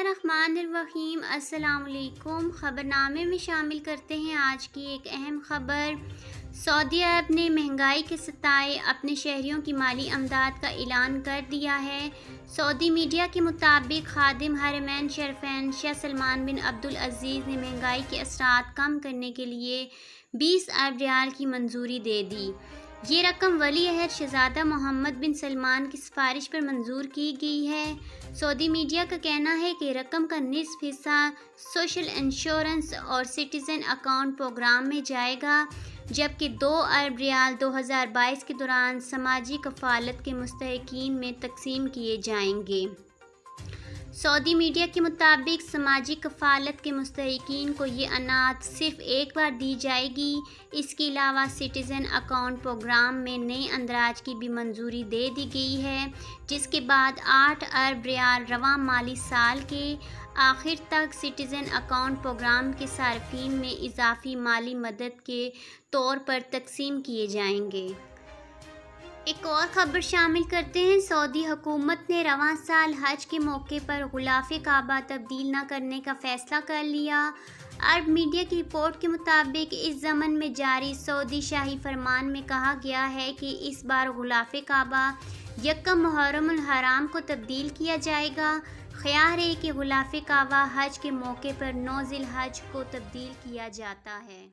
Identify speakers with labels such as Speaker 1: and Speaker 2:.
Speaker 1: الرحمن الرحیم۔ السلام علیکم۔ خبرنامے میں شامل کرتے ہیں آج کی ایک اہم خبر۔ سعودی عرب نے مہنگائی کے ستائے اپنے شہریوں کی مالی امداد کا اعلان کر دیا ہے۔ سعودی میڈیا کے مطابق خادم حرمین شریفین شاہ سلمان بن عبدالعزیز نے مہنگائی کے اثرات کم کرنے کے لیے 20 ارب ریال کی منظوری دے دی۔ یہ رقم ولی عہد شہزادہ محمد بن سلمان کی سفارش پر منظور کی گئی ہے۔ سعودی میڈیا کا کہنا ہے کہ رقم کا نصف حصہ سوشل انشورنس اور سٹیزن اکاؤنٹ پروگرام میں جائے گا، جبکہ 2 ارب ریال 2022 کے دوران سماجی کفالت کے مستحقین میں تقسیم کیے جائیں گے۔ سعودی میڈیا کے مطابق سماجی کفالت کے مستحقین کو یہ انعام صرف ایک بار دی جائے گی۔ اس کے علاوہ سٹیزن اکاؤنٹ پروگرام میں نئے اندراج کی بھی منظوری دے دی گئی ہے، جس کے بعد 8 ارب ریال رواں مالی سال کے آخر تک سٹیزن اکاؤنٹ پروگرام کے صارفین میں اضافی مالی مدد کے طور پر تقسیم کیے جائیں گے۔ ایک اور خبر شامل کرتے ہیں۔ سعودی حکومت نے رواں سال حج کے موقع پر غلاف کعبہ تبدیل نہ کرنے کا فیصلہ کر لیا۔ عرب میڈیا کی رپورٹ کے مطابق اس ضمن میں جاری سعودی شاہی فرمان میں کہا گیا ہے کہ اس بار غلاف کعبہ 1 محرم الحرام کو تبدیل کیا جائے گا۔ خیال ہے کہ غلاف کعبہ حج کے موقع پر 9 ذی الحج کو تبدیل کیا جاتا ہے۔